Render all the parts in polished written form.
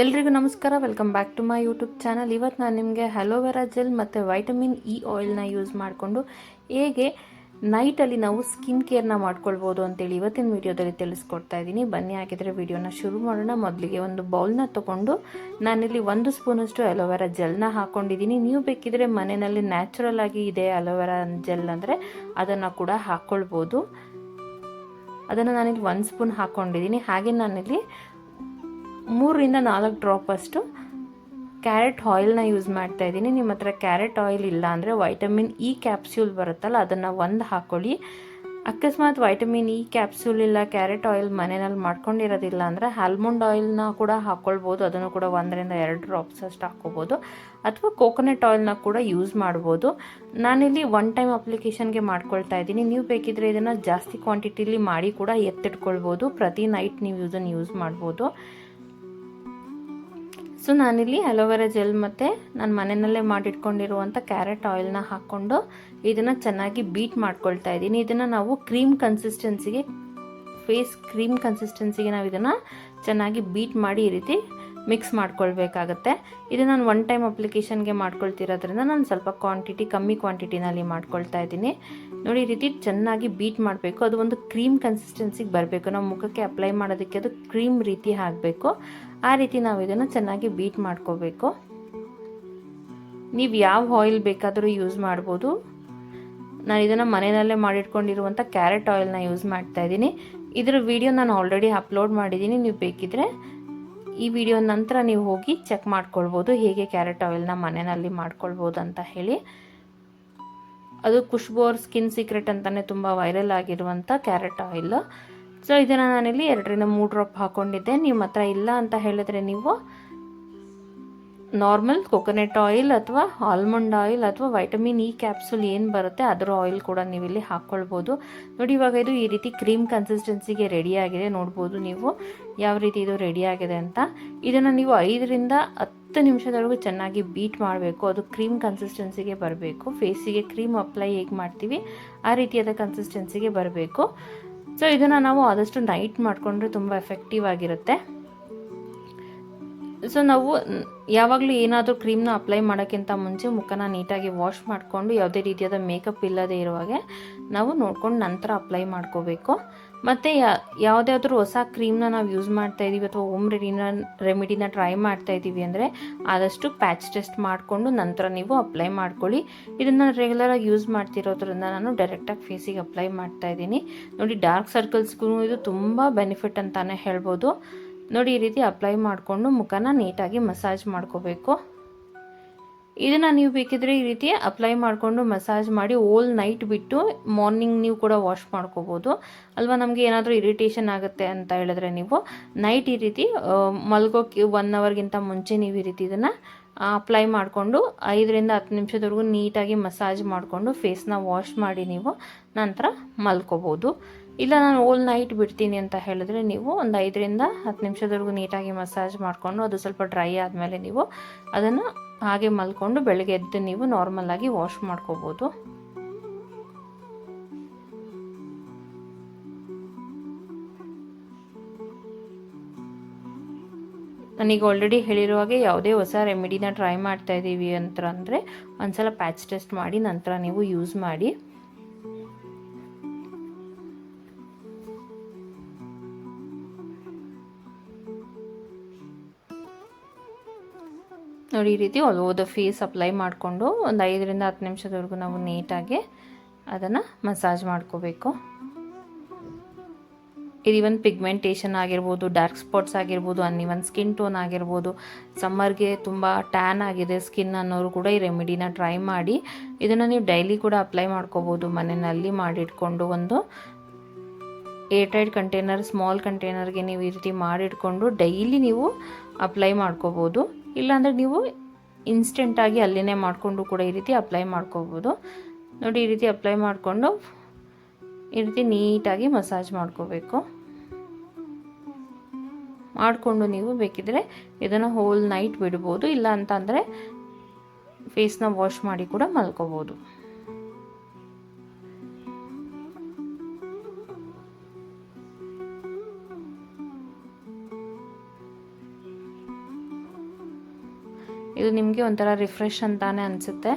ಎಲ್ರಿಗೂ ನಮಸ್ಕಾರ, welcome back to my YouTube channel. ಇವತ್ತು ನಾನು ನಿಮಗೆ ಅಲೋವೆರಾ ಜೆಲ್ ಮತ್ತು ವೈಟಮಿನ್ ಇ ಆಯಿಲ್ನ ಯೂಸ್ ಮಾಡಿಕೊಂಡು ಹೇಗೆ ನೈಟಲ್ಲಿ ನಾವು ಸ್ಕಿನ್ ಕೇರ್ನ ಮಾಡ್ಕೊಳ್ಬೋದು ಅಂತೇಳಿ ಇವತ್ತಿನ ವಿಡಿಯೋದಲ್ಲಿ ತಿಳಿಸ್ಕೊಡ್ತಾ ಇದ್ದೀನಿ. ಬನ್ನಿ, ಹಾಗಿದ್ರೆ ವಿಡಿಯೋನ ಶುರು ಮಾಡೋಣ. ಮೊದಲಿಗೆ ಒಂದು ಬೌಲ್ನ ತೊಗೊಂಡು ನಾನಿಲ್ಲಿ 1 ಸ್ಪೂನಷ್ಟು ಅಲೋವೆರಾ ಜೆಲ್ನ ಹಾಕ್ಕೊಂಡಿದ್ದೀನಿ. ನೀವು ಬೇಕಿದ್ರೆ ಮನೆಯಲ್ಲಿ ನ್ಯಾಚುರಲ್ ಆಗಿ ಇದೆ ಅಲೋವೆರಾ ಜೆಲ್ ಅಂದರೆ ಅದನ್ನು ಕೂಡ ಹಾಕ್ಕೊಳ್ಬೋದು. ಅದನ್ನು ನಾನಿಲ್ಲಿ 1 ಸ್ಪೂನ್ ಹಾಕ್ಕೊಂಡಿದ್ದೀನಿ. ಹಾಗೆ ನಾನಿಲ್ಲಿ 3 ರಿಂದ 4 ಡ್ರಾಪ್ ಅಷ್ಟು ಕ್ಯಾರೆಟ್ ಆಯಿಲ್ನ ಯೂಸ್ ಮಾಡ್ತಾ ಇದ್ದೀನಿ. ನಿಮ್ಮ ಹತ್ರ ಕ್ಯಾರೆಟ್ ಆಯಿಲ್ ಇಲ್ಲ ಅಂದರೆ ವೈಟಮಿನ್ ಇ ಕ್ಯಾಪ್ಸ್ಯೂಲ್ ಬರುತ್ತಲ್ಲ, ಅದನ್ನು ಒಂದು ಹಾಕ್ಕೊಳ್ಳಿ. ಅಕಸ್ಮಾತ್ ವೈಟಮಿನ್ ಇ ಕ್ಯಾಪ್ಸ್ಯೂಲ್ ಇಲ್ಲ, ಕ್ಯಾರೆಟ್ ಆಯಿಲ್ ಮನೆಯಲ್ಲಿ ಮಾಡ್ಕೊಂಡಿರೋದಿಲ್ಲ ಅಂದರೆ ಆಲ್ಮಂಡ್ ಆಯಿಲ್ನ ಕೂಡ ಹಾಕ್ಕೊಳ್ಬೋದು. ಅದನ್ನು ಕೂಡ 1 ರಿಂದ 2 ಡ್ರಾಪ್ಸ್ ಅಷ್ಟು ಹಾಕ್ಕೋಬೋದು. ಅಥವಾ ಕೋಕೋನಟ್ ಆಯಿಲ್ನ ಕೂಡ ಯೂಸ್ ಮಾಡ್ಬೋದು. ನಾನಿಲ್ಲಿ 1 ಟೈಮ್ ಅಪ್ಲಿಕೇಶನ್ಗೆ ಮಾಡ್ಕೊಳ್ತಾ ಇದ್ದೀನಿ. ನೀವು ಬೇಕಿದ್ರೆ ಇದನ್ನು ಜಾಸ್ತಿ ಕ್ವಾಂಟಿಟಿಲಿ ಮಾಡಿ ಕೂಡ ಎತ್ತಿಟ್ಕೊಳ್ಬೋದು. ಪ್ರತಿ ನೈಟ್ ನೀವು ಇದನ್ನು ಯೂಸ್ ಮಾಡ್ಬೋದು. ಸೊ ನಾನಿಲ್ಲಿ ಅಲೋವೆರಾ ಜೆಲ್ ಮತ್ತು ನಾನು ಮನೆಯಲ್ಲೇ ಮಾಡಿಟ್ಕೊಂಡಿರುವಂಥ ಕ್ಯಾರೆಟ್ ಆಯಿಲ್ನ ಹಾಕ್ಕೊಂಡು ಇದನ್ನು ಚೆನ್ನಾಗಿ ಬೀಟ್ ಮಾಡ್ಕೊಳ್ತಾ ಇದ್ದೀನಿ. ಇದನ್ನು ನಾವು ಕ್ರೀಮ್ ಕನ್ಸಿಸ್ಟೆನ್ಸಿಗೆ, ಫೇಸ್ ಕ್ರೀಮ್ ಕನ್ಸಿಸ್ಟೆನ್ಸಿಗೆ ನಾವು ಇದನ್ನು ಚೆನ್ನಾಗಿ ಬೀಟ್ ಮಾಡಿ ಈ ರೀತಿ ಮಿಕ್ಸ್ ಮಾಡ್ಕೊಳ್ಬೇಕಾಗತ್ತೆ. ಇದು ನಾನು 1 ಟೈಮ್ ಅಪ್ಲಿಕೇಶನ್ಗೆ ಮಾಡ್ಕೊಳ್ತಿರೋದ್ರಿಂದ ನಾನು ಸ್ವಲ್ಪ ಕಮ್ಮಿ ಕ್ವಾಂಟಿಟಿನಲ್ಲಿ ಮಾಡ್ಕೊಳ್ತಾ ಇದ್ದೀನಿ. ನೋಡಿ, ಈ ರೀತಿ ಚೆನ್ನಾಗಿ ಬೀಟ್ ಮಾಡಬೇಕು. ಅದು ಒಂದು ಕ್ರೀಮ್ ಕನ್ಸಿಸ್ಟೆನ್ಸಿಗೆ ಬರಬೇಕು. ನಾವು ಮುಖಕ್ಕೆ ಅಪ್ಲೈ ಮಾಡೋದಕ್ಕೆ ಅದು ಕ್ರೀಮ್ ರೀತಿ ಆಗಬೇಕು. ಆ ರೀತಿ ನಾವು ಇದನ್ನು ಚೆನ್ನಾಗಿ ಬೀಟ್ ಮಾಡ್ಕೋಬೇಕು. ನೀವು ಯಾವ ಆಯಿಲ್ ಬೇಕಾದರೂ ಯೂಸ್ ಮಾಡ್ಬೋದು. ನಾನು ಇದನ್ನು ಮನೆಯಲ್ಲೇ ಮಾಡಿಟ್ಕೊಂಡಿರುವಂಥ ಕ್ಯಾರೆಟ್ ಆಯಿಲ್ನ ಯೂಸ್ ಮಾಡ್ತಾ ಇದ್ದೀನಿ. ಇದರ ವಿಡಿಯೋ ನಾನು ಆಲ್ರೆಡಿ ಅಪ್ಲೋಡ್ ಮಾಡಿದ್ದೀನಿ. ನೀವು ಬೇಕಿದ್ರೆ ಈ ವಿಡಿಯೋ ನಂತರ ನೀವು ಹೋಗಿ ಚೆಕ್ ಮಾಡ್ಕೊಳ್ಬೋದು, ಹೇಗೆ ಕ್ಯಾರೆಟ್ ಆಯಿಲ್ನ ಮನೆಯಲ್ಲಿ ಮಾಡ್ಕೊಳ್ಬೋದು ಅಂತ ಹೇಳಿ. ಅದು ಖುಷ್ಬು ಅವ್ರ ಸ್ಕಿನ್ ಸೀಕ್ರೆಟ್ ಅಂತಲೇ ತುಂಬ ವೈರಲ್ ಆಗಿರುವಂಥ ಕ್ಯಾರೆಟ್ ಆಯಿಲ್. ಸೊ ಇದನ್ನು ನಾನಿಲ್ಲಿ 2 ರಿಂದ 3 ಡ್ರಾಪ್ ಹಾಕ್ಕೊಂಡಿದ್ದೆ. ನಿಮ್ಮ ಹತ್ರ ಇಲ್ಲ ಅಂತ ಹೇಳಿದ್ರೆ ನೀವು ನಾರ್ಮಲ್ ಕೋಕೋನಟ್ ಆಯಿಲ್ ಅಥವಾ ಆಲ್ಮಂಡ್ ಆಯಿಲ್ ಅಥವಾ ವೈಟಮಿನ್ ಇ ಕ್ಯಾಪ್ಸೂಲ್ ಏನು ಬರುತ್ತೆ ಅದರ ಆಯಿಲ್ ಕೂಡ ನೀವು ಇಲ್ಲಿ ಹಾಕ್ಕೊಳ್ಬೋದು. ನೋಡಿ, ಇವಾಗ ಇದು ಈ ರೀತಿ ಕ್ರೀಮ್ ಕನ್ಸಿಸ್ಟೆನ್ಸಿಗೆ ರೆಡಿ ಆಗಿದೆ. ನೋಡ್ಬೋದು ನೀವು ಯಾವ ರೀತಿ ಇದು ರೆಡಿ ಆಗಿದೆ ಅಂತ. ಇದನ್ನು ನೀವು 5 ರಿಂದ 10 ನಿಮಿಷದವರೆಗೂ ಚೆನ್ನಾಗಿ ಬೀಟ್ ಮಾಡಬೇಕು. ಅದು ಕ್ರೀಮ್ ಕನ್ಸಿಸ್ಟೆನ್ಸಿಗೆ ಬರಬೇಕು. ಫೇಸಿಗೆ ಕ್ರೀಮ್ ಅಪ್ಲೈ ಹೇಗೆ ಮಾಡ್ತೀವಿ ಆ ರೀತಿಯಾದ ಕನ್ಸಿಸ್ಟೆನ್ಸಿಗೆ ಬರಬೇಕು. ಸೊ ಇದನ್ನು ನಾವು ಆದಷ್ಟು ನೈಟ್ ಮಾಡಿಕೊಂಡ್ರೆ ತುಂಬ ಎಫೆಕ್ಟಿವ್ ಆಗಿರುತ್ತೆ. ಸೊ ನಾವು ಯಾವಾಗಲೂ ಏನಾದರೂ ಕ್ರೀಮ್ನ ಅಪ್ಲೈ ಮಾಡೋಕ್ಕಿಂತ ಮುಂಚೆ ಮುಖನ ನೀಟಾಗಿ ವಾಶ್ ಮಾಡಿಕೊಂಡು ಯಾವುದೇ ರೀತಿಯಾದ ಮೇಕಪ್ ಇಲ್ಲದೆ ಇರುವಾಗೆ ನಾವು ನೋಡ್ಕೊಂಡು ನಂತರ ಅಪ್ಲೈ ಮಾಡ್ಕೋಬೇಕು. ಮತ್ತು ಯಾವುದಾದ್ರೂ ಹೊಸ ಕ್ರೀಮ್ನ ನಾವು ಯೂಸ್ ಮಾಡ್ತಾ ಇದ್ದೀವಿ ಅಥವಾ ಹೋಮ್ ರೆಮಿಡಿನ ಟ್ರೈ ಮಾಡ್ತಾ ಇದ್ದೀವಿ ಅಂದರೆ ಆದಷ್ಟು ಪ್ಯಾಚ್ ಟೆಸ್ಟ್ ಮಾಡಿಕೊಂಡು ನಂತರ ನೀವು ಅಪ್ಲೈ ಮಾಡ್ಕೊಳ್ಳಿ. ಇದನ್ನು ರೆಗ್ಯುಲರಾಗಿ ಯೂಸ್ ಮಾಡ್ತಿರೋದ್ರಿಂದ ನಾನು ಡೈರೆಕ್ಟಾಗಿ ಫೇಸಿಗೆ ಅಪ್ಲೈ ಮಾಡ್ತಾ ಇದ್ದೀನಿ. ನೋಡಿ, ಡಾರ್ಕ್ ಸರ್ಕಲ್ಸ್ಗೂ ಇದು ತುಂಬ ಬೆನಿಫಿಟ್ ಅಂತಲೇ ಹೇಳ್ಬೋದು. ನೋಡಿ, ಈ ರೀತಿ ಅಪ್ಲೈ ಮಾಡಿಕೊಂಡು ಮುಖನ ನೀಟಾಗಿ ಮಸಾಜ್ ಮಾಡ್ಕೋಬೇಕು. ಇದನ್ನು ನೀವು ಬೇಕಿದ್ರೆ ಈ ರೀತಿ ಅಪ್ಲೈ ಮಾಡಿಕೊಂಡು ಮಸಾಜ್ ಮಾಡಿ ಓಲ್ ನೈಟ್ ಬಿಟ್ಟು ಮಾರ್ನಿಂಗ್ ನೀವು ಕೂಡ ವಾಶ್ ಮಾಡ್ಕೋಬೋದು ಅಲ್ವಾ. ನಮಗೆ ಏನಾದರೂ ಇರಿಟೇಷನ್ ಆಗುತ್ತೆ ಅಂತ ಹೇಳಿದ್ರೆ ನೀವು ನೈಟ್ ಈ ರೀತಿ ಮಲ್ಗೋಕ್ಕೆ 1 ಅವರ್ಗಿಂತ ಮುಂಚೆ ನೀವು ಈ ರೀತಿ ಇದನ್ನು ಅಪ್ಲೈ ಮಾಡಿಕೊಂಡು 5 ರಿಂದ 10 ನಿಮಿಷದವರೆಗೂ ನೀಟಾಗಿ ಮಸಾಜ್ ಮಾಡಿಕೊಂಡು ಫೇಸ್ನ ವಾಶ್ ಮಾಡಿ ನೀವು ನಂತರ ಮಲ್ಕೋಬೋದು. ಇಲ್ಲ, ನಾನು ಓಲ್ ನೈಟ್ ಬಿಡ್ತೀನಿ ಅಂತ ಹೇಳಿದ್ರೆ ನೀವು ಒಂದು 5 ರಿಂದ 10 ನಿಮಿಷದವರೆಗೂ ನೀಟಾಗಿ ಮಸಾಜ್ ಮಾಡಿಕೊಂಡು ಅದು ಸ್ವಲ್ಪ ಡ್ರೈ ಆದಮೇಲೆ ನೀವು ಅದನ್ನು ಹಾಗೆ ಮಲ್ಕೊಂಡು ಬೆಳಗ್ಗೆ ಎದ್ದು ನೀವು ನಾರ್ಮಲಾಗಿ ವಾಶ್ ಮಾಡ್ಕೋಬೋದು. ನನಗೆ ಆಲ್ರೆಡಿ ಹೇಳಿರೋ ಹಾಗೆ ಯಾವುದೇ ಹೊಸ ರೆಮಿಡಿನ ಟ್ರೈ ಮಾಡ್ತಾ ಇದ್ದೀವಿ ಅಂತಂದರೆ ಒಂದ್ಸಲ ಪ್ಯಾಚ್ ಟೆಸ್ಟ್ ಮಾಡಿ ನಂತರ ನೀವು ಯೂಸ್ ಮಾಡಿ. ನೋಡಿ, ಈ ರೀತಿ all over the face apply ಮಾಡಿಕೊಂಡು ಒಂದು 5 ರಿಂದ 10 ನಿಮಿಷದವರೆಗೂ ನಾವು ನೀಟಾಗಿ ಅದನ್ನು ಮಸಾಜ್ ಮಾಡ್ಕೋಬೇಕು. ಇದು ಇವನ್ ಪಿಗ್ಮೆಂಟೇಷನ್ ಆಗಿರ್ಬೋದು, ಡಾರ್ಕ್ ಸ್ಪಾಟ್ಸ್ ಆಗಿರ್ಬೋದು, ಅನ್ಇವನ್ ಸ್ಕಿನ್ ಟೋನ್ ಆಗಿರ್ಬೋದು, ಸಮ್ಮರ್ಗೆ ತುಂಬ ಟ್ಯಾನ್ ಆಗಿದೆ ಸ್ಕಿನ್ ಅನ್ನೋರು ಕೂಡ ಈ ರೆಮಿಡಿನ ಟ್ರೈ ಮಾಡಿ. ಇದನ್ನು ನೀವು ಡೈಲಿ ಕೂಡ ಅಪ್ಲೈ ಮಾಡ್ಕೋಬೋದು. ಮನೆಯಲ್ಲಿ ಮಾಡಿಟ್ಕೊಂಡು ಒಂದು ಏರ್ಟೈಟ್ ಕಂಟೈನರ್, ಸ್ಮಾಲ್ ಕಂಟೈನರ್ಗೆ ನೀವು ಈ ರೀತಿ ಮಾಡಿಟ್ಕೊಂಡು ಡೈಲಿ ನೀವು ಅಪ್ಲೈ ಮಾಡ್ಕೋಬೋದು. ಇಲ್ಲಾಂದರೆ ನೀವು ಇನ್ಸ್ಟೆಂಟಾಗಿ ಅಲ್ಲಿನೇ ಮಾಡಿಕೊಂಡು ಕೂಡ ಈ ರೀತಿ ಅಪ್ಲೈ ಮಾಡ್ಕೋಬೋದು. ನೋಡಿ, ಈ ರೀತಿ ಅಪ್ಲೈ ಮಾಡಿಕೊಂಡು ಈ ರೀತಿ ನೀಟಾಗಿ ಮಸಾಜ್ ಮಾಡ್ಕೋಬೇಕು. ಮಾಡಿಕೊಂಡು ನೀವು ಬೇಕಿದ್ರೆ ಇದನ್ನು ಹೋಲ್ ನೈಟ್ ಬಿಡ್ಬೋದು. ಇಲ್ಲ ಅಂತಂದರೆ ಫೇಸ್ನ ವಾಶ್ ಮಾಡಿ ಕೂಡ ಮಲ್ಕೋಬೋದು. ಇದು ನಿಮಗೆ ಒಂಥರ ರಿಫ್ರೆಶ್ ಅಂತಾನೆ ಅನಿಸುತ್ತೆ.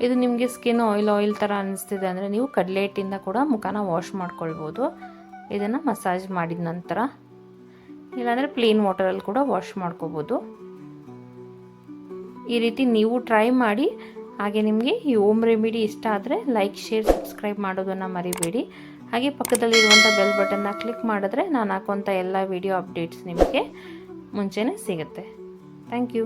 ಇದು ನಿಮಗೆ ಸ್ಕಿನ್ ಆಯಿಲ್ ಥರ ಅನಿಸ್ತಿದೆ ಅಂದರೆ ನೀವು ಕಡಲೆ ಹಿಟ್ಟಿಂದ ಕೂಡ ಮುಖನ ವಾಶ್ ಮಾಡ್ಕೊಳ್ಬೋದು. ಇದನ್ನು ಮಸಾಜ್ ಮಾಡಿದ ನಂತರ, ಇಲ್ಲಾಂದರೆ ಪ್ಲೇನ್ ವಾಟರಲ್ಲಿ ಕೂಡ ವಾಶ್ ಮಾಡ್ಕೋಬೋದು. ಈ ರೀತಿ ನೀವು ಟ್ರೈ ಮಾಡಿ. ಹಾಗೆ ನಿಮಗೆ ಈ ಹೋಮ್ ರೆಮಿಡಿ ಇಷ್ಟ ಆದರೆ ಲೈಕ್, ಶೇರ್, ಸಬ್ಸ್ಕ್ರೈಬ್ ಮಾಡೋದನ್ನು ಮರಿಬೇಡಿ. ಹಾಗೆ ಪಕ್ಕದಲ್ಲಿರುವಂಥ ಬೆಲ್ ಬಟನ್ನ ಕ್ಲಿಕ್ ಮಾಡಿದ್ರೆ ನಾನು ಹಾಕುವಂಥ ಎಲ್ಲ ವಿಡಿಯೋ ಅಪ್ಡೇಟ್ಸ್ ನಿಮಗೆ ಮುಂಚೆನೇ ಸಿಗುತ್ತೆ. Thank you.